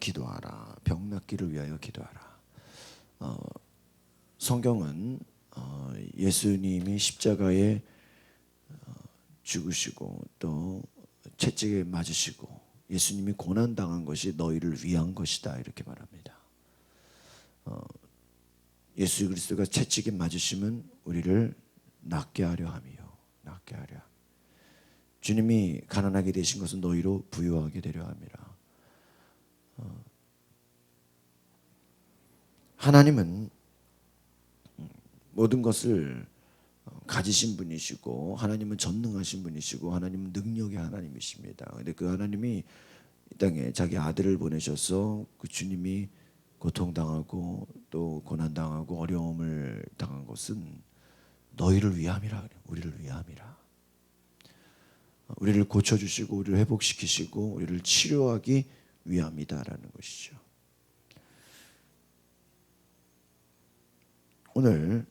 기도하라. 병 낫기를 위하여 기도하라. 성경은 예수님이 십자가에 죽으시고 또 채찍에 맞으시고 예수님이 고난 당한 것이 너희를 위한 것이다 이렇게 말합니다. 예수 그리스도가 채찍에 맞으심은 우리를 낫게 하려 함이요, 낫게 하려 함. 주님이 가난하게 되신 것은 너희로 부유하게 되려 함이라. 하나님은 모든 것을 가지신 분이시고 하나님은 전능하신 분이시고 하나님은 능력의 하나님이십니다. 그런데 그 하나님이 이 땅에 자기 아들을 보내셔서 그 주님이 고통당하고 또 고난당하고 어려움을 당한 것은 너희를 위함이라 그래요. 우리를 위함이라. 우리를 고쳐주시고 우리를 회복시키시고 우리를 치료하기 위함이다라는 것이죠. 오늘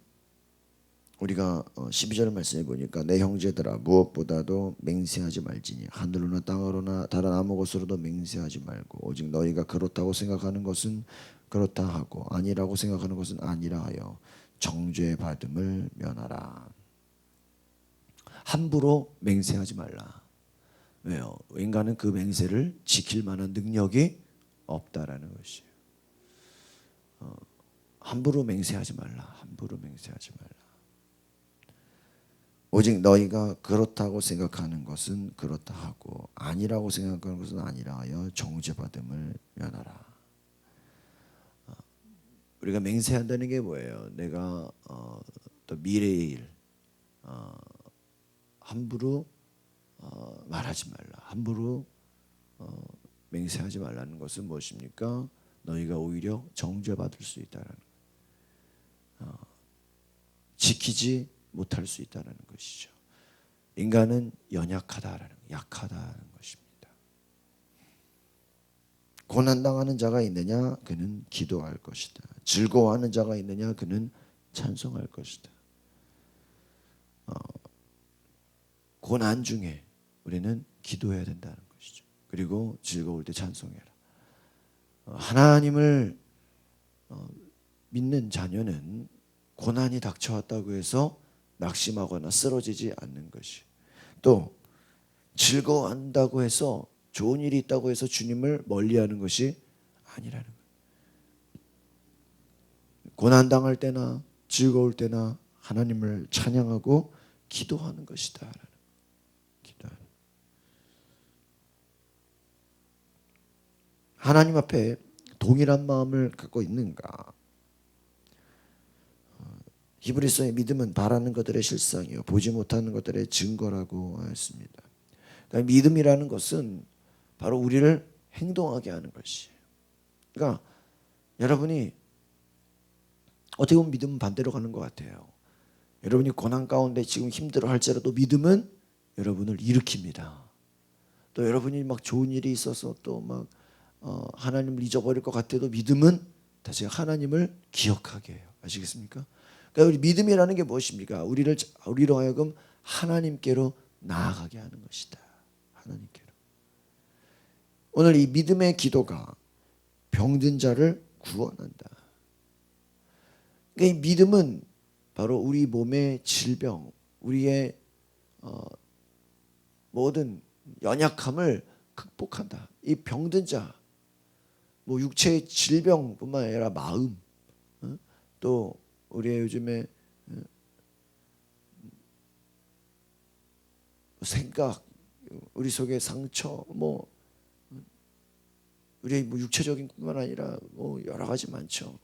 우리가 12절 말씀에 보니까 내 형제들아 무엇보다도 맹세하지 말지니 하늘로나 땅으로나 다른 아무 것으로도 맹세하지 말고 오직 너희가 그렇다고 생각하는 것은 그렇다 하고 아니라고 생각하는 것은 아니라 하여 정죄 받음을 면하라. 함부로 맹세하지 말라. 왜요? 인간은 그 맹세를 지킬 만한 능력이 없다라는 것이에요. 함부로 맹세하지 말라. 함부로 맹세하지 말라. 오직 너희가 그렇다고 생각하는 것은 그렇다 하고 아니라고 생각하는 것은 아니라 하여 정죄받음을 면하라. 우리가 맹세한다는 게 뭐예요? 내가 또 미래의 일 함부로 말하지 말라. 함부로 맹세하지 말라는 것은 무엇입니까? 너희가 오히려 정죄받을 수 있다라는 지키지 못할 수 있다는 것이죠. 인간은 연약하다라는 약하다는 것입니다. 고난당하는 자가 있느냐? 그는 기도할 것이다. 즐거워하는 자가 있느냐? 그는 찬송할 것이다. 고난 중에 우리는 기도해야 된다는 것이죠. 그리고 즐거울 때 찬송해라. 하나님을 믿는 자녀는 고난이 닥쳐왔다고 해서 낙심하거나 쓰러지지 않는 것이, 또 즐거워한다고 해서 좋은 일이 있다고 해서 주님을 멀리하는 것이 아니라는 거예요. 고난당할 때나 즐거울 때나 하나님을 찬양하고 기도하는 것이다. 기도하는. 하나님 앞에 동일한 마음을 갖고 있는가? 히브리서의 믿음은 바라는 것들의 실상이요 보지 못하는 것들의 증거라고 했습니다. 그러니까 믿음이라는 것은 바로 우리를 행동하게 하는 것이에요. 그러니까 여러분이 어떻게 보면 믿음은 반대로 가는 것 같아요. 여러분이 고난 가운데 지금 힘들어 할지라도 믿음은 여러분을 일으킵니다. 또 여러분이 막 좋은 일이 있어서 또 막 하나님을 잊어버릴 것 같아도 믿음은 다시 하나님을 기억하게 해요. 아시겠습니까? 그러니까 우리 믿음이라는 게 무엇입니까? 우리로 하여금 하나님께로 나아가게 하는 것이다. 하나님께로. 오늘 이 믿음의 기도가 병든 자를 구원한다. 그러니까 이 믿음은 바로 우리 몸의 질병, 우리의 모든 연약함을 극복한다. 이 병든 자, 뭐 육체의 질병뿐만 아니라 마음, 또 우리의 요즘에 생각, 우리 속의 상처, 뭐 우리의 뭐 육체적인 뿐만 아니라 뭐 여러 가지 많죠.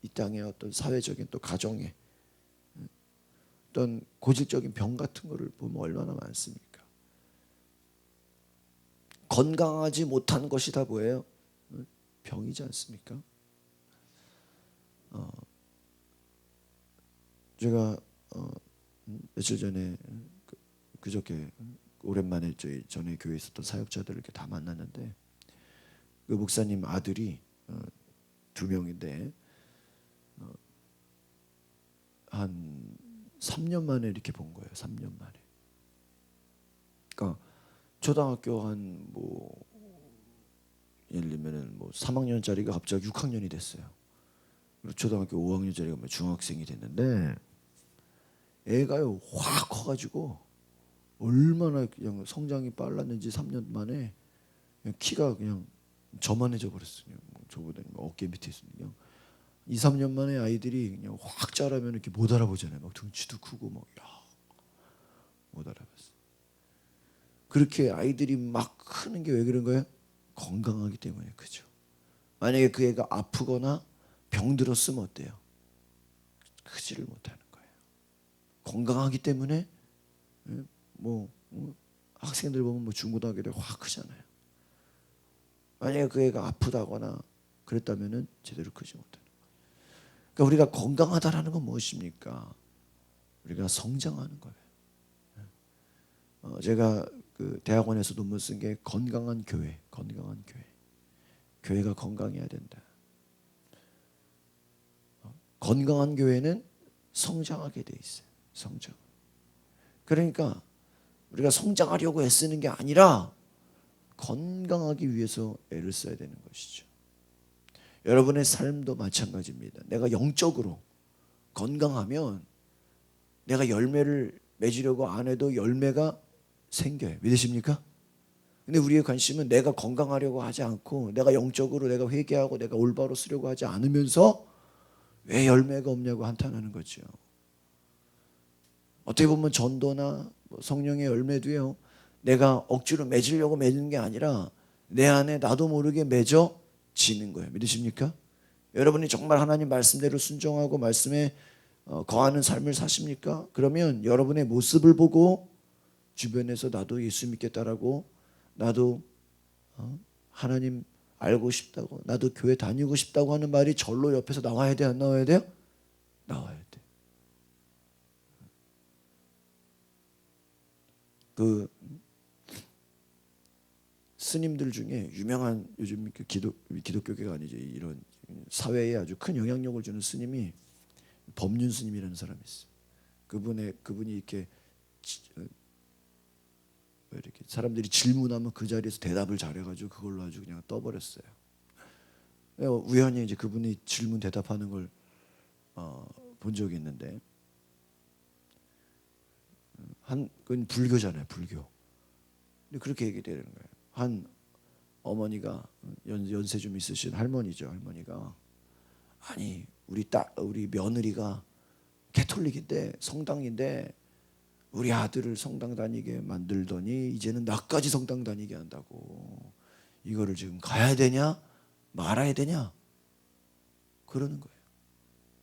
이 땅의 어떤 사회적인 또 가정의 어떤 고질적인 병 같은 거를 보면 얼마나 많습니까? 건강하지 못한 것이 다 뭐예요? 병이지 않습니까? 제가 며칠 전에 그저께 오랜만에 저희 전에 교회에 있었던 사역자들을 이렇게 다 만났는데 그 목사님 아들이 2명인데 한 3년 만에 이렇게 본 거예요. 3년 만에. 그러니까 초등학교 한 뭐 예를 들면은 뭐 3학년짜리가 갑자기 6학년이 됐어요. 그리고 초등학교 5학년짜리가 뭐 중학생이 됐는데 애가요 확 커가지고 얼마나 그냥 성장이 빨랐는지 3년 만에 그냥 키가 그냥 저만해져 버렸어요. 뭐 저보다 어깨 밑에 있으면 그냥 2, 3년 만에 아이들이 그냥 확 자라면 이렇게 못 알아보잖아요. 막 등치도 크고 막 못 알아봤어. 그렇게 아이들이 막 크는 게 왜 그런 거예요? 건강하기 때문에 그죠. 만약에 그 애가 아프거나 병들었으면 어때요? 크지를 못하는 거예요. 건강하기 때문에 뭐 학생들 보면 뭐 중고등학교 때 확 크잖아요. 만약에 그 애가 아프다거나 그랬다면은 제대로 크지 못하는 거예요. 그러니까 우리가 건강하다라는 건 무엇입니까? 우리가 성장하는 거예요. 제가 그 대학원에서 논문 쓴 게 건강한 교회, 건강한 교회. 교회가 건강해야 된다. 건강한 교회는 성장하게 돼 있어요. 성장. 그러니까 우리가 성장하려고 애쓰는 게 아니라 건강하기 위해서 애를 써야 되는 것이죠. 여러분의 삶도 마찬가지입니다. 내가 영적으로 건강하면 내가 열매를 맺으려고 안 해도 열매가 생겨요. 믿으십니까? 근데 우리의 관심은 내가 건강하려고 하지 않고 내가 영적으로 내가 회개하고 내가 올바로 쓰려고 하지 않으면서 왜 열매가 없냐고 한탄하는 거죠. 어떻게 보면 전도나 성령의 열매도요, 내가 억지로 맺으려고 맺는 게 아니라 내 안에 나도 모르게 맺어지는 거예요. 믿으십니까? 여러분이 정말 하나님 말씀대로 순종하고 말씀에 거하는 삶을 사십니까? 그러면 여러분의 모습을 보고 주변에서 나도 예수 믿겠다라고, 나도 하나님 알고 싶다고, 나도 교회 다니고 싶다고 하는 말이 절로 옆에서 나와야 돼, 안 나와야 돼요? 나와야 돼. 그 스님들 중에 유명한, 요즘 그 기독교계가 아니죠, 이런 사회에 아주 큰 영향력을 주는 스님이 법륜 스님이라는 사람이 있어요. 그분이 이렇게 사람들이 질문하면 그 자리에서 대답을 잘해가지고 그걸로 아주 그냥 떠버렸어요. 우연히 이제 그분이 질문 대답하는 걸 본 적이 있는데, 그건 불교잖아요, 불교. 근데 그렇게 얘기되는 거예요. 한 어머니가 연세 좀 있으신 할머니죠. 할머니가 아니 우리 며느리가 캐톨릭인데 성당인데 우리 아들을 성당 다니게 만들더니 이제는 나까지 성당 다니게 한다고. 이거를 지금 가야 되냐 말아야 되냐 그러는 거예요.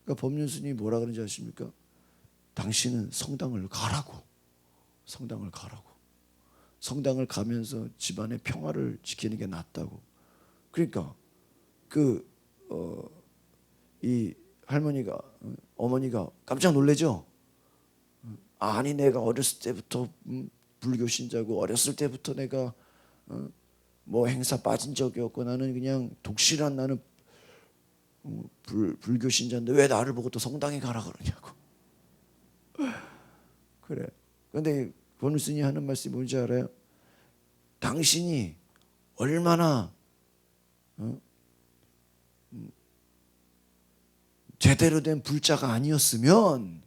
그러니까 법륜스님이 뭐라 그러는지 아십니까? 당신은 성당을 가라고. 성당을 가라고. 성당을 가면서 집안의 평화를 지키는 게 낫다고. 그러니까 이 할머니가, 어머니가 깜짝 놀래죠. 아니 내가 어렸을 때부터 불교 신자고 어렸을 때부터 내가 뭐 행사 빠진 적이 없고 나는 그냥 독실한 나는 불교 신자인데 왜 나를 보고 또 성당에 가라 그러냐고. 그래. 근데 권우스님 하는 말씀이 뭔지 알아요? 당신이 얼마나 제대로 된 불자가 아니었으면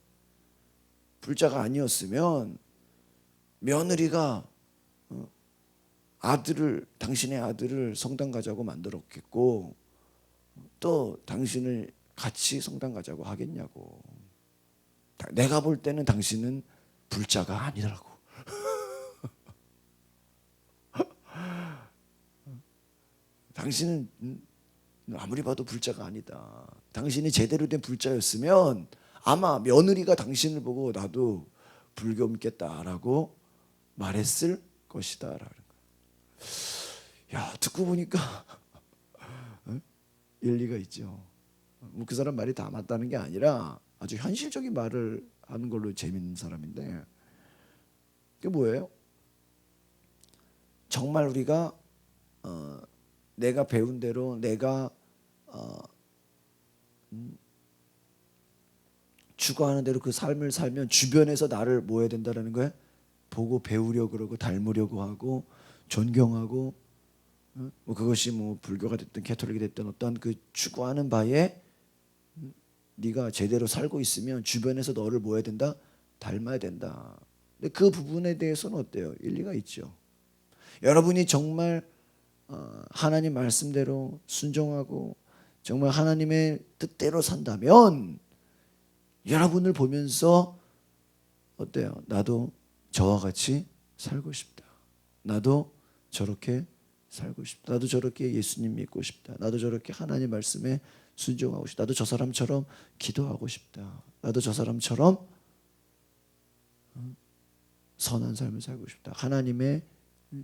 며느리가 당신의 아들을 성당 가자고 만들었겠고 또 당신을 같이 성당 가자고 하겠냐고. 내가 볼 때는 당신은 불자가 아니더라고. 당신은 아무리 봐도 불자가 아니다. 당신이 제대로 된 불자였으면 아마 며느리가 당신을 보고 나도 불교 믿겠다라고 말했을 것이다라는 거예요. 야, 듣고 보니까 일리가 있죠. 뭐 그 사람 말이 다 맞다는 게 아니라 아주 현실적인 말을 하는 걸로 재밌는 사람인데, 그게 뭐예요? 정말 우리가 내가 배운 대로 내가 추구하는 대로 그 삶을 살면 주변에서 나를 뭐 해야 된다는 거예요? 보고 배우려고 그러고 닮으려고 하고 존경하고 뭐 그것이 뭐 불교가 됐든 캐톨릭이 됐든 어떠한 그 추구하는 바에 네가 제대로 살고 있으면 주변에서 너를 뭐 해야 된다? 닮아야 된다. 근데 그 부분에 대해서는 어때요? 일리가 있죠. 여러분이 정말 하나님 말씀대로 순종하고 정말 하나님의 뜻대로 산다면 여러분을 보면서 어때요? 나도 저와 같이 살고 싶다. 나도 저렇게 살고 싶다. 나도 저렇게 예수님 믿고 싶다. 나도 저렇게 하나님 말씀에 순종하고 싶다. 나도 저 사람처럼 기도하고 싶다. 나도 저 사람처럼 선한 삶을 살고 싶다. 하나님의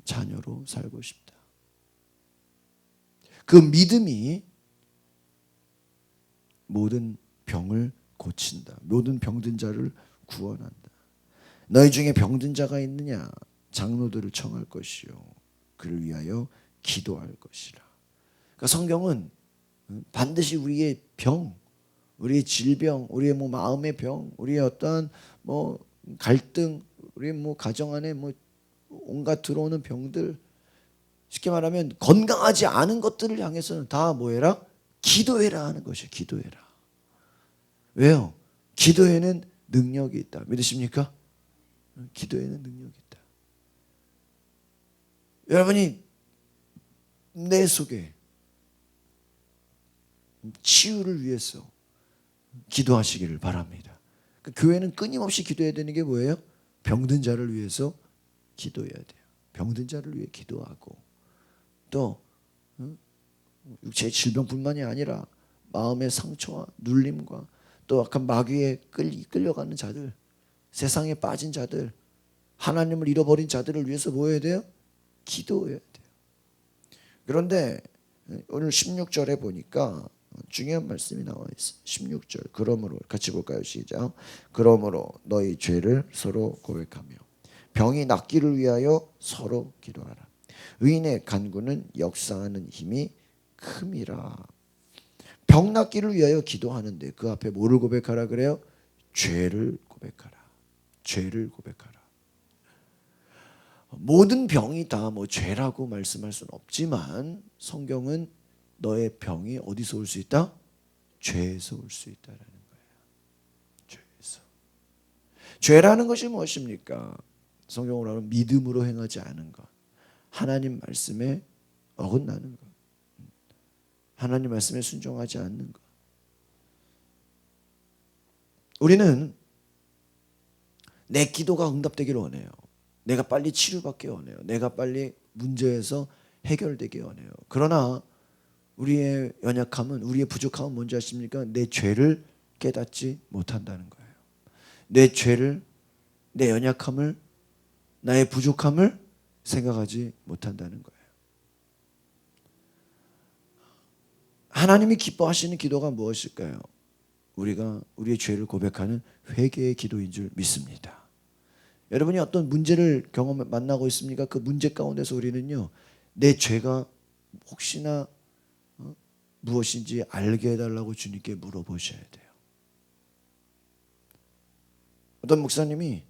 자녀로 살고 싶다. 그 믿음이 모든 병을 고친다. 모든 병든 자를 구원한다. 너희 중에 병든 자가 있느냐? 장로들을 청할 것이요. 그를 위하여 기도할 것이라. 그러니까 성경은 반드시 우리의 병, 우리의 질병, 우리의 뭐 마음의 병, 우리의 어떠한 뭐 갈등, 우리의 뭐 가정 안에 뭐 온갖 들어오는 병들, 쉽게 말하면 건강하지 않은 것들을 향해서는 다 뭐해라? 기도해라 하는 것이에요. 기도해라. 왜요? 기도에는 능력이 있다. 믿으십니까? 기도에는 능력이 있다. 여러분이 내 속에 치유를 위해서 기도하시기를 바랍니다. 그 교회는 끊임없이 기도해야 되는 게 뭐예요? 병든 자를 위해서 기도해야 돼요. 병든 자를 위해 기도하고 또 육체의 질병뿐만이 아니라 마음의 상처와 눌림과 또 약간 마귀에 끌려가는 자들, 세상에 빠진 자들, 하나님을 잃어버린 자들을 위해서 뭐 해야 돼요? 기도해야 돼요. 그런데 오늘 16절에 보니까 중요한 말씀이 나와 있어요. 16절. 그러므로 같이 볼까요? 시작. 그러므로 너희 죄를 서로 고백하며 병이 낫기를 위하여 서로 기도하라. 의인의 간구는 역사하는 힘이 큼이라. 병 낫기를 위하여 기도하는데 그 앞에 뭐를 고백하라 그래요? 죄를 고백하라. 죄를 고백하라. 모든 병이 다 뭐 죄라고 말씀할 수는 없지만 성경은 너의 병이 어디서 올 수 있다? 죄에서 올 수 있다라는 거예요. 죄에서. 죄라는 것이 무엇입니까? 성경으로 하면 믿음으로 행하지 않은 것. 하나님 말씀에 어긋나는 것. 하나님 말씀에 순종하지 않는 것. 우리는 내 기도가 응답되기를 원해요. 내가 빨리 치료받기 원해요. 내가 빨리 문제에서 해결되기 원해요. 그러나 우리의 연약함은, 우리의 부족함은 뭔지 아십니까? 내 죄를 깨닫지 못한다는 거예요. 내 죄를, 내 연약함을, 나의 부족함을 생각하지 못한다는 거예요. 하나님이 기뻐하시는 기도가 무엇일까요? 우리가 우리의 죄를 고백하는 회개의 기도인 줄 믿습니다. 여러분이 어떤 문제를 만나고 있습니까? 그 문제 가운데서 우리는요, 내 죄가 혹시나 무엇인지 알게 해달라고 주님께 물어보셔야 돼요. 어떤 목사님이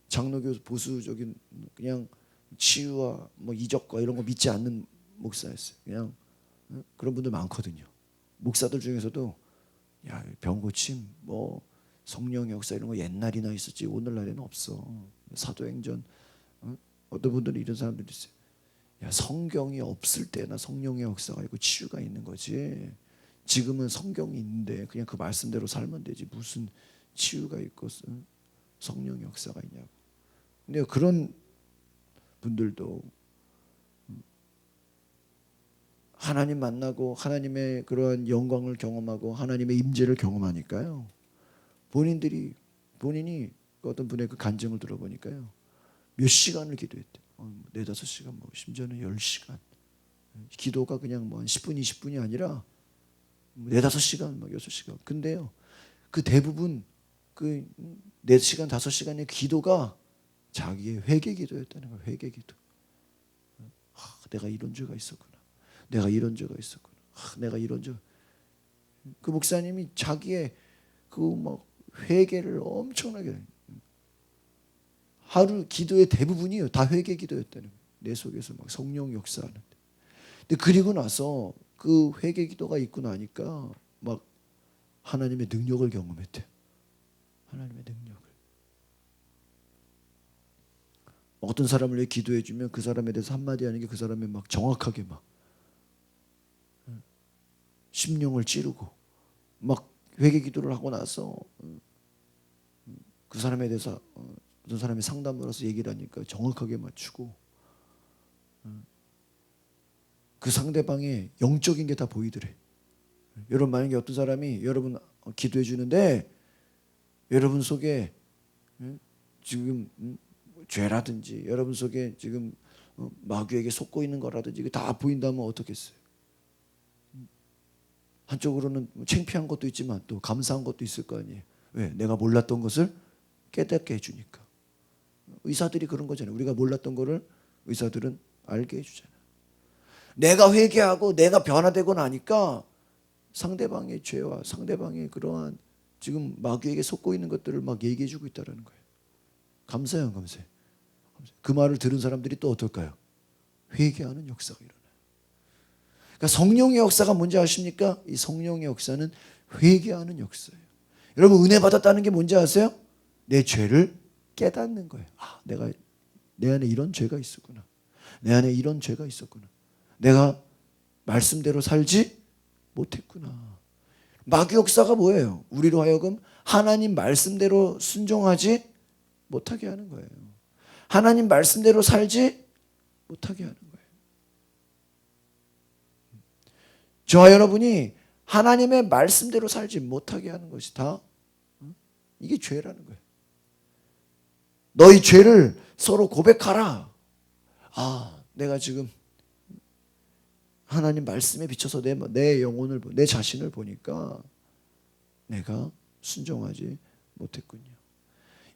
장로교 보수적인 그냥 치유와 뭐 이적과 이런 거 믿지 않는 목사였어요. 그냥 그런 분들 많거든요. 목사들 중에서도 야, 병 고침, 뭐 성령의 역사 이런 거 옛날이나 있었지 오늘날에는 없어. 사도행전 어떤 분들은 이런 사람들이 있어요. 야, 성경이 없을 때나 성령의 역사가 있고 치유가 있는 거지. 지금은 성경이 있는데 그냥 그 말씀대로 살면 되지 무슨 치유가 있고 성령의 역사가 있냐고. 근데 그런 분들도 하나님 만나고 하나님의 그러한 영광을 경험하고 하나님의 임재를 경험하니까요. 본인이 어떤 분의 그 간증을 들어보니까요. 몇 시간을 기도했대요. 4-5시간, 뭐 심지어는 10시간. 기도가 그냥 뭐 10분, 20분이 아니라 4-5시간, 막 6시간. 근데요. 그 대부분 그 4시간, 5시간의 기도가 자기의 회개 기도였다는 거예요. 회개 기도. 내가 이런 죄가 있었구나. 내가 이런 죄가 있었구나. 내가 이런 죄. 그 목사님이 자기의 그 막 회개를 엄청나게 하루 기도의 대부분이요 다 회개 기도였다는 거예요. 내 속에서 막 성령 역사하는데 근데 그리고 나서 그 회개 기도가 있고 나니까 막 하나님의 능력을 경험했대. 하나님의 능력을. 어떤 사람을 위해 기도해 주면 그 사람에 대해서 한마디 하는 게 그 사람이 막 정확하게 막 심령을 찌르고 막 회개 기도를 하고 나서 그 사람에 대해서 어떤 사람이 상담을 해서 얘기를 하니까 정확하게 맞추고 그 상대방의 영적인 게 다 보이더래. 여러분 만약에 어떤 사람이 여러분 기도해 주는데 여러분 속에 지금 죄라든지 여러분 속에 지금 마귀에게 속고 있는 거라든지 이게 다 보인다면 어떻겠어요? 한쪽으로는 창피한 것도 있지만 또 감사한 것도 있을 거 아니에요. 왜? 내가 몰랐던 것을 깨닫게 해주니까. 의사들이 그런 거잖아요. 우리가 몰랐던 거를 의사들은 알게 해주잖아요. 내가 회개하고 내가 변화되고 나니까 상대방의 죄와 상대방의 그러한 지금 마귀에게 속고 있는 것들을 막 얘기해주고 있다는 거예요. 감사해요, 안 감사해요? 그 말을 들은 사람들이 또 어떨까요? 회개하는 역사가 일어나요. 그러니까 성령의 역사가 뭔지 아십니까? 이 성령의 역사는 회개하는 역사예요. 여러분 은혜 받았다는 게 뭔지 아세요? 내 죄를 깨닫는 거예요. 아, 내가 내 안에 이런 죄가 있었구나. 내 안에 이런 죄가 있었구나. 내가 말씀대로 살지 못했구나. 마귀 역사가 뭐예요? 우리로 하여금 하나님 말씀대로 순종하지 못하게 하는 거예요. 하나님 말씀대로 살지 못하게 하는 거예요. 저와 여러분이 하나님의 말씀대로 살지 못하게 하는 것이 다 이게 죄라는 거예요. 너희 죄를 서로 고백하라. 아, 내가 지금 하나님 말씀에 비춰서 내 영혼을, 내 자신을 보니까 내가 순종하지 못했군요.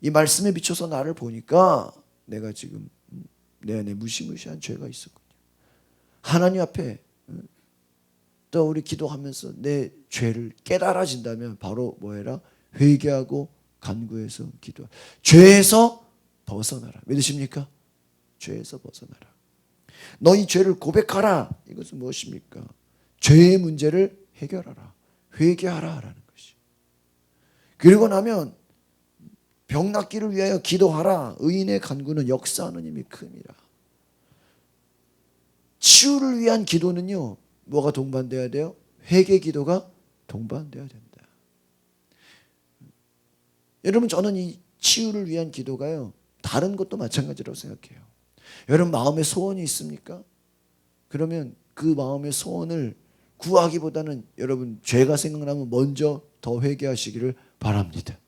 이 말씀에 비춰서 나를 보니까 내가 지금 내 안에 무시무시한 죄가 있었군요. 하나님 앞에 또 우리 기도하면서 내 죄를 깨달아진다면 바로 뭐해라? 회개하고 간구해서 기도하라. 죄에서 벗어나라. 믿으십니까? 죄에서 벗어나라. 너희 죄를 고백하라. 이것은 무엇입니까? 죄의 문제를 해결하라. 회개하라라는 것이. 그리고 나면 병 낫기를 위하여 기도하라. 의인의 간구는 역사하는 힘이 큼이라. 치유를 위한 기도는요, 뭐가 동반돼야 돼요? 회개 기도가 동반돼야 된다. 여러분 저는 이 치유를 위한 기도가요, 다른 것도 마찬가지라고 생각해요. 여러분 마음에 소원이 있습니까? 그러면 그 마음의 소원을 구하기보다는 여러분 죄가 생각나면 먼저 더 회개하시기를 바랍니다.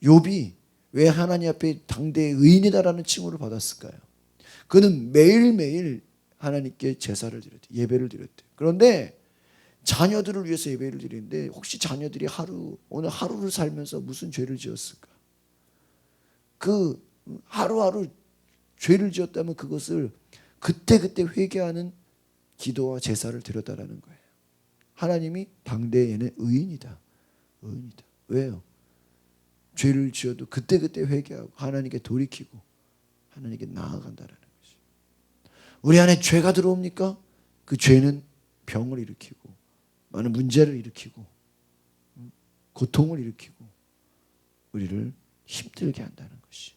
욥이 왜 하나님 앞에 당대의 의인이다라는 칭호를 받았을까요? 그는 매일매일 하나님께 제사를 드렸대, 예배를 드렸대. 그런데 자녀들을 위해서 예배를 드리는데 혹시 자녀들이 오늘 하루를 살면서 무슨 죄를 지었을까? 그 하루하루 죄를 지었다면 그것을 그때그때 회개하는 기도와 제사를 드렸다라는 거예요. 하나님이 당대에 얘는 의인이다. 의인이다. 왜요? 죄를 지어도 그때그때 회개하고 하나님께 돌이키고 하나님께 나아간다라는 것이. 우리 안에 죄가 들어옵니까? 그 죄는 병을 일으키고 많은 문제를 일으키고 고통을 일으키고 우리를 힘들게 한다는 것이.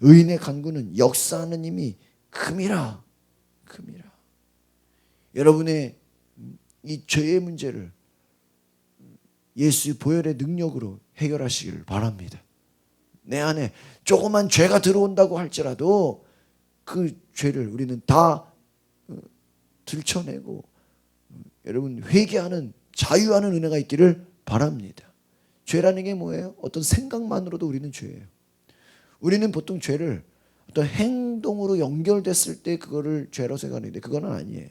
의인의 간구는 역사하는 힘이 큼이라. 큼이라. 여러분의 이 죄의 문제를 예수의 보혈의 능력으로 해결하시기를 바랍니다. 내 안에 조그만 죄가 들어온다고 할지라도 그 죄를 우리는 다 들춰내고 여러분 회개하는 자유하는 은혜가 있기를 바랍니다. 죄라는 게 뭐예요? 어떤 생각만으로도 우리는 죄예요. 우리는 보통 죄를 어떤 행동으로 연결됐을 때 그거를 죄로 생각하는데 그건 아니에요.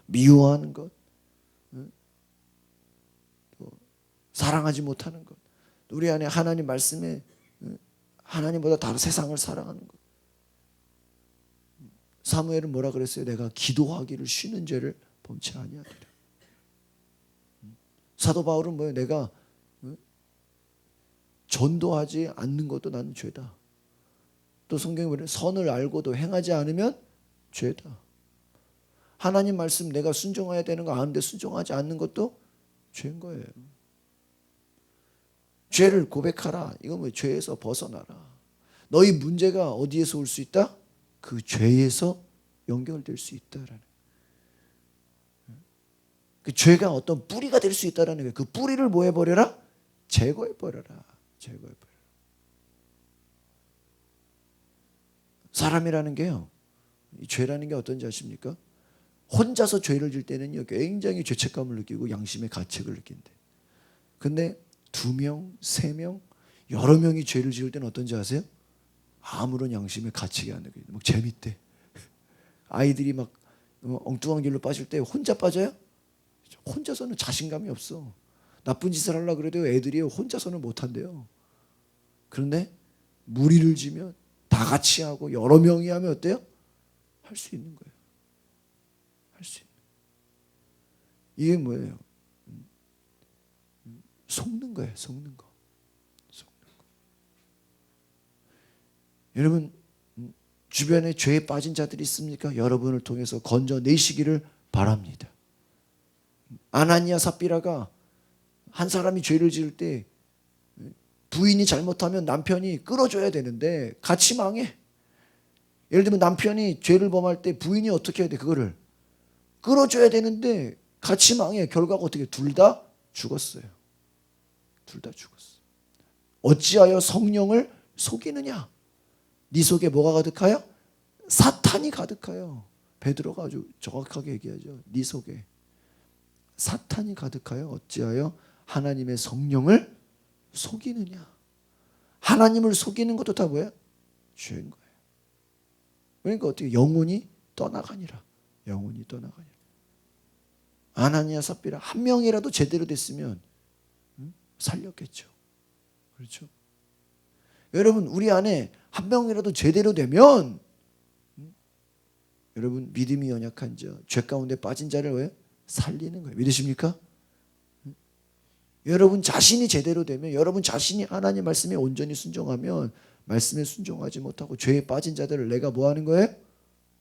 미워하는 것, 또 사랑하지 못하는 것, 우리 안에 하나님 말씀에 하나님보다 다른 세상을 사랑하는 것. 사무엘은 뭐라 그랬어요? 내가 기도하기를 쉬는 죄를 범치 아니하리라. 사도 바울은 뭐예요? 내가 전도하지 않는 것도 나는 죄다. 또 성경에 보면 선을 알고도 행하지 않으면 죄다. 하나님 말씀 내가 순종해야 되는 거 아는데 순종하지 않는 것도 죄인 거예요. 죄를 고백하라. 이건 뭐 죄에서 벗어나라. 너희 문제가 어디에서 올 수 있다? 그 죄에서 연결될 수 있다라는. 그 죄가 어떤 뿌리가 될 수 있다라는 거예요. 그 뿌리를 뭐 해버려라? 제거해버려라. 제거해버려라. 사람이라는 게요, 이 죄라는 게 어떤지 아십니까? 혼자서 죄를 질 때는요 굉장히 죄책감을 느끼고 양심의 가책을 느낀대. 근데 2명, 3명, 여러 명이 죄를 지을 때는 어떤지 아세요? 아무런 양심의 가책이 안 느껴요. 막 재밌대. 아이들이 막 엉뚱한 길로 빠질 때 혼자 빠져요? 혼자서는 자신감이 없어. 나쁜 짓을 하려고 그래도 애들이 혼자서는 못한대요. 그런데 무리를 지면 다 같이 하고 여러 명이 하면 어때요? 할 수 있는 거예요. 할 수 있는. 이게 뭐예요? 속는 거예요. 속는 거. 속는 거. 여러분 주변에 죄에 빠진 자들이 있습니까? 여러분을 통해서 건져내시기를 바랍니다. 아나니아 삽비라가 한 사람이 죄를 지을 때 부인이 잘못하면 남편이 끌어줘야 되는데 같이 망해. 예를 들면 남편이 죄를 범할 때 부인이 어떻게 해야 돼? 그거를 끌어줘야 되는데 같이 망해. 결과가 어떻게? 둘 다 죽었어요. 둘 다 죽었어. 어찌하여 성령을 속이느냐? 네 속에 뭐가 가득하여? 사탄이 가득하여. 베드로가 아주 정확하게 얘기하죠. 네 속에 사탄이 가득하여 어찌하여 하나님의 성령을 속이느냐? 하나님을 속이는 것도 다 뭐야? 죄인 거예요. 그러니까 어떻게? 영혼이 떠나가니라. 영혼이 떠나가니라. 아나니아 삽비라 한 명이라도 제대로 됐으면 살렸겠죠. 그렇죠? 여러분 우리 안에 한 명이라도 제대로 되면 여러분 믿음이 연약한 자, 죄 가운데 빠진 자를 왜? 살리는 거예요. 믿으십니까? 여러분 자신이 제대로 되면, 여러분 자신이 하나님 말씀에 온전히 순종하면 말씀에 순종하지 못하고 죄에 빠진 자들을 내가 뭐 하는 거예요?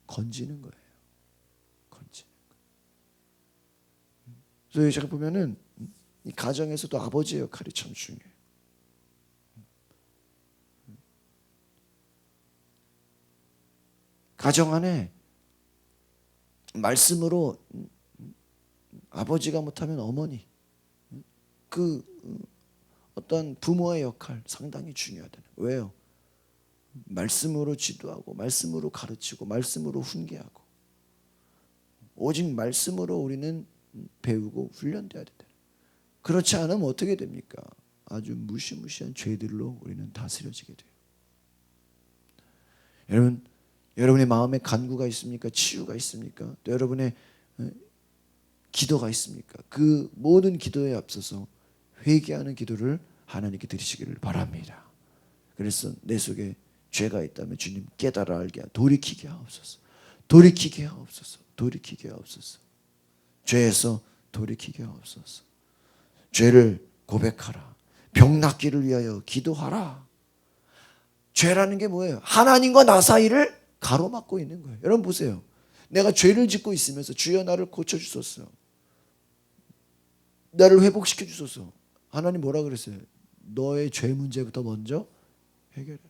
건지는 거예요. 건지는 거예요. 그래서 제가 보면은 이 가정에서도 아버지의 역할이 참 중요해요. 가정 안에 말씀으로 아버지가 못하면 어머니, 그 어떤 부모의 역할 상당히 중요하다는 거예요. 왜요? 말씀으로 지도하고 말씀으로 가르치고 말씀으로 훈계하고 오직 말씀으로 우리는 배우고 훈련돼야 된다. 그렇지 않으면 어떻게 됩니까? 아주 무시무시한 죄들로 우리는 다스려지게 돼요. 여러분, 여러분의 마음에 간구가 있습니까? 치유가 있습니까? 또 여러분의 기도가 있습니까? 그 모든 기도에 앞서서 회개하는 기도를 하나님께 드리시기를 바랍니다. 그래서 내 속에 죄가 있다면 주님 깨달아 알게 돌이키게 하옵소서. 돌이키게 하옵소서. 돌이키게 하옵소서. 죄에서 돌이키게 하옵소서. 죄를 고백하라. 병 낫기를 위하여 기도하라. 죄라는 게 뭐예요? 하나님과 나 사이를 가로막고 있는 거예요. 여러분 보세요. 내가 죄를 짓고 있으면서 주여 나를 고쳐주소서, 나를 회복시켜 주소서. 하나님 뭐라 그랬어요? 너의 죄 문제부터 먼저 해결해라.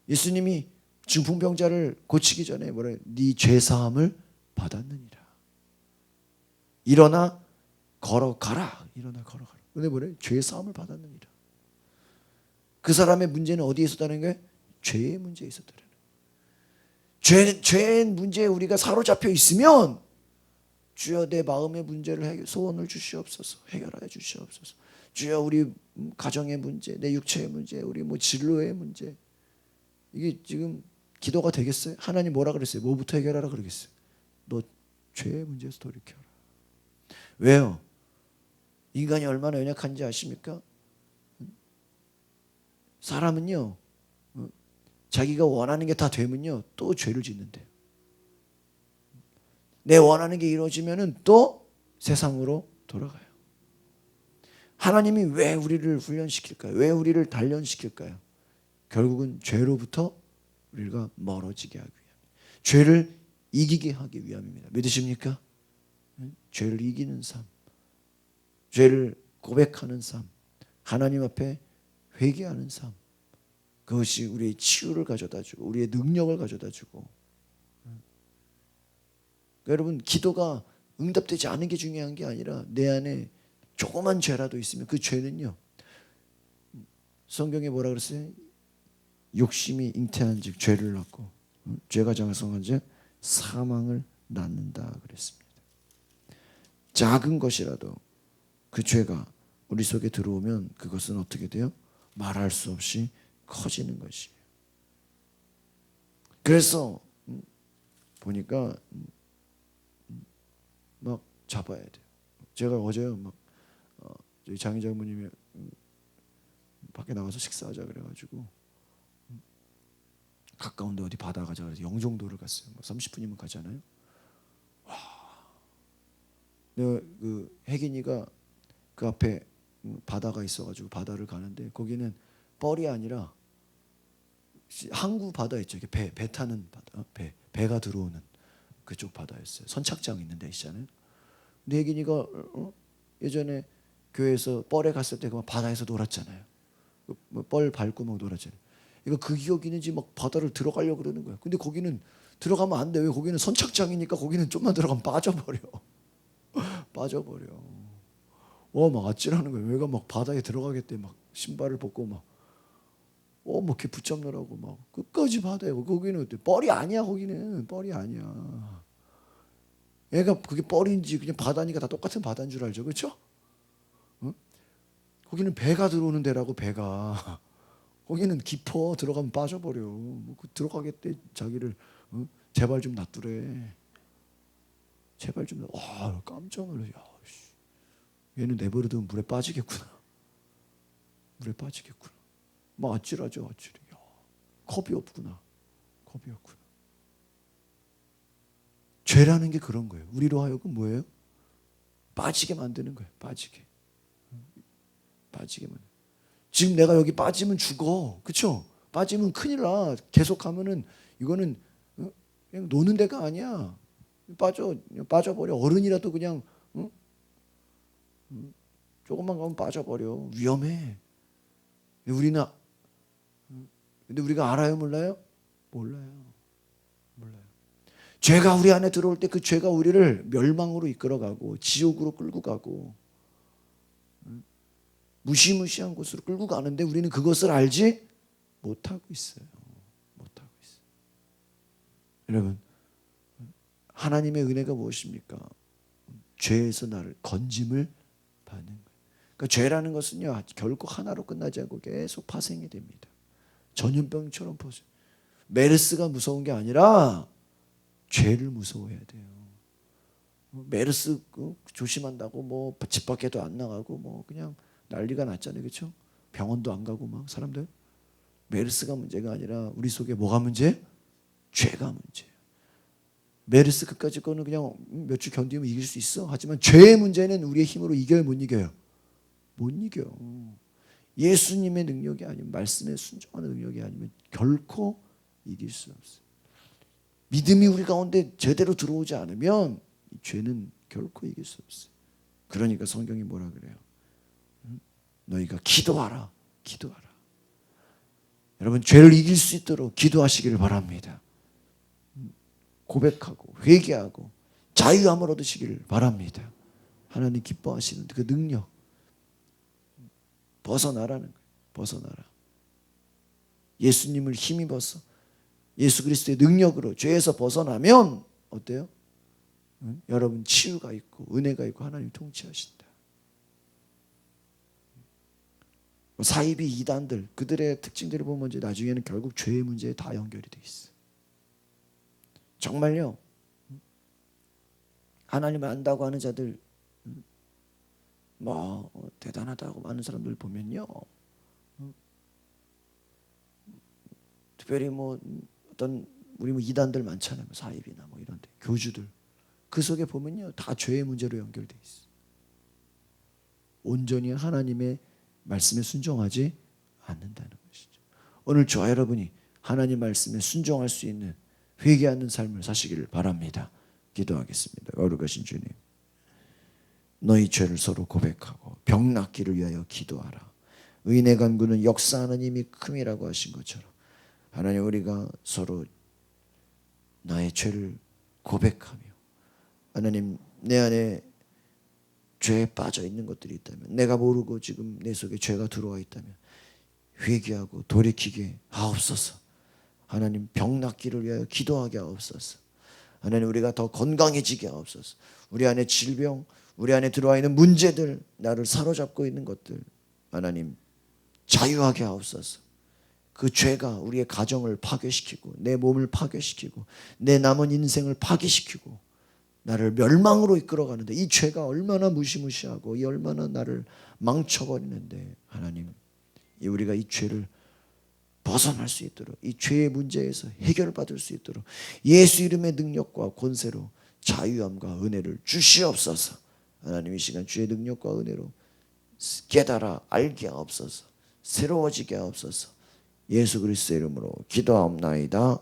예수님이 중풍병자를 고치기 전에 뭐라 해요? 네 죄사함을 받았느니라. 일어나 걸어가라. 일어나 걸어가라. 근데 뭐래? 죄사함을 받았느니라. 그 사람의 문제는 어디에 있었다는 거예요? 죄의 문제에 있었다는 거예요. 죄의 문제에 우리가 사로잡혀 있으면 주여 내 마음의 문제를 소원을 주시옵소서. 해결하여 주시옵소서. 주여 우리 가정의 문제, 내 육체의 문제, 우리 진로의 문제, 이게 지금 기도가 되겠어요? 하나님 뭐라 그랬어요? 뭐부터 해결하라 그러겠어요? 너 죄의 문제에서 돌이켜라. 왜요? 인간이 얼마나 연약한지 아십니까? 사람은요, 자기가 원하는 게 다 되면요 또 죄를 짓는데요. 내 원하는 게 이루어지면은 또 세상으로 돌아가요. 하나님이 왜 우리를 훈련시킬까요? 왜 우리를 단련시킬까요? 결국은 죄로부터 우리가 멀어지게 하기 위함. 죄를 이기게 하기 위함입니다. 믿으십니까? 죄를 이기는 삶, 죄를 고백하는 삶, 하나님 앞에 회개하는 삶, 그것이 우리의 치유를 가져다주고 우리의 능력을 가져다주고. 그러니까 여러분, 기도가 응답되지 않은 게 중요한 게 아니라 내 안에 조그만 죄라도 있으면 그 죄는요, 성경에 뭐라 그랬어요? 욕심이 잉태한즉 죄를 낳고 죄가 장성한즉 사망을 낳는다 그랬습니다. 작은 것이라도 그 죄가 우리 속에 들어오면 그것은 어떻게 돼요? 말할 수 없이 커지는 것이에요. 그래서 보니까 막 잡아야 돼요. 제가 어제요, 막 저희 장희 장모님이 밖에 나가서 식사하자 그래가지고 가까운데 어디 바다 가자 그래서 영종도를 갔어요. 30분이면 가잖아요. 와, 내가 그 혜긴이가 그 앞에 바다가 있어가지고 바다를 가는데 거기는 뻘이 아니라 항구 바다 있죠. 배 타는 바다, 배가 들어오는 그쪽 바다였어요. 선착장 있는 데 있잖아요. 근데 혜긴이가 예전에 교회에서 뻘에 갔을 때 그 바다에서 놀았잖아요. 뻘 밟고 막 놀았잖아요. 이거 그 기억이 있는지 막 바다를 들어가려고 그러는 거야. 근데 거기는 들어가면 안 돼. 왜? 거기는 선착장이니까 거기는 좀만 들어가면 빠져버려. 빠져버려. 막 아찔하는 거야. 얘가 막 바다에 들어가겠대. 막 신발을 벗고 막 이렇게 붙잡느라고 막 끝까지 바다에. 거기는 어때? 뻘이 아니야. 거기는 뻘이 아니야. 얘가 그게 뻘인지 그냥 바다니까 다 똑같은 바다인 줄 알죠, 그렇죠? 응? 거기는 배가 들어오는 데라고. 배가 거기는 깊어. 들어가면 빠져버려. 들어가겠대. 자기를 제발 좀 놔두래. 제발 좀. 깜짝 놀라. 얘는 내버려두면 물에 빠지겠구나. 물에 빠지겠구나. 막 아찔하죠, 아찔해. 겁이 없구나. 겁이 없구나. 죄라는 게 그런 거예요. 우리로 하여금 뭐예요? 빠지게 만드는 거예요. 빠지게 만드는. 지금 내가 여기 빠지면 죽어. 그렇죠? 빠지면 큰일 나. 계속하면은 이거는 그냥 노는 데가 아니야. 빠져버려. 어른이라도 그냥 조금만 가면 빠져버려. 위험해. 근데 우리가 알아요, 몰라요? 몰라요. 죄가 우리 안에 들어올 때 그 죄가 우리를 멸망으로 이끌어가고 지옥으로 끌고 가고 무시무시한 곳으로 끌고 가는데 우리는 그것을 알지 못하고 있어요. 여러분, 하나님의 은혜가 무엇입니까? 죄에서 나를 건짐을 받는 거예요. 그러니까 죄라는 것은요, 결코 하나로 끝나지 않고 계속 파생이 됩니다. 전염병처럼 퍼져. 메르스가 무서운 게 아니라 죄를 무서워해야 돼요. 메르스 조심한다고 집 밖에도 안 나가고 그냥 난리가 났잖아요, 그렇죠? 병원도 안 가고 막 사람들. 메르스가 문제가 아니라 우리 속에 뭐가 문제? 죄가 문제예요. 메르스 그까짓 거는 그냥 몇 주 견디면 이길 수 있어. 하지만 죄의 문제는 우리의 힘으로 이겨요, 못 이겨요? 못 이겨. 예수님의 능력이 아니면, 말씀에 순종하는 능력이 아니면 결코 이길 수 없어요. 믿음이 우리 가운데 제대로 들어오지 않으면 이 죄는 결코 이길 수 없어요. 그러니까 성경이 뭐라 그래요? 너희가 기도하라. 여러분, 죄를 이길 수 있도록 기도하시기를 바랍니다. 고백하고 회개하고 자유함을 얻으시기를 바랍니다. 하나님 기뻐하시는 그 능력, 벗어나라는 거예요. 벗어나라. 예수님을 힘입어서 예수 그리스도의 능력으로 죄에서 벗어나면 어때요? 여러분, 치유가 있고 은혜가 있고 하나님 통치하신다. 사이비 이단들, 그들의 특징들을 보면 이제 나중에는 결국 죄의 문제에 다 연결이 돼 있어. 정말요, 하나님을 안다고 하는 자들, 대단하다고 하는 사람들 보면요, 특별히 어떤 우리 이단들 많잖아요, 사이비나 이런데 교주들, 그 속에 보면요 다 죄의 문제로 연결돼 있어. 온전히 하나님의 말씀에 순종하지 않는다는 것이죠. 오늘 저와 여러분이 하나님 말씀에 순종할 수 있는 회개하는 삶을 사시기를 바랍니다. 기도하겠습니다. 거룩하신 주님, 너희 죄를 서로 고백하고 병 낫기를 위하여 기도하라. 의인의 간구는 역사하는 힘이 큼이라고 하신 것처럼 하나님, 우리가 서로 나의 죄를 고백하며, 하나님, 내 안에 죄에 빠져 있는 것들이 있다면, 내가 모르고 지금 내 속에 죄가 들어와 있다면 회개하고 돌이키게 하옵소서. 하나님, 병 낫기를 위하여 기도하게 하옵소서. 하나님, 우리가 더 건강해지게 하옵소서. 우리 안에 질병, 우리 안에 들어와 있는 문제들, 나를 사로잡고 있는 것들, 하나님 자유하게 하옵소서. 그 죄가 우리의 가정을 파괴시키고 내 몸을 파괴시키고 내 남은 인생을 파괴시키고 나를 멸망으로 이끌어가는데, 이 죄가 얼마나 무시무시하고 이 얼마나 나를 망쳐버리는데, 하나님, 우리가 이 죄를 벗어날 수 있도록, 이 죄의 문제에서 해결받을 수 있도록 예수 이름의 능력과 권세로 자유함과 은혜를 주시옵소서. 하나님, 이 시간 주의 능력과 은혜로 깨달아 알게 하옵소서. 새로워지게 하옵소서. 예수 그리스도의 이름으로 기도하옵나이다.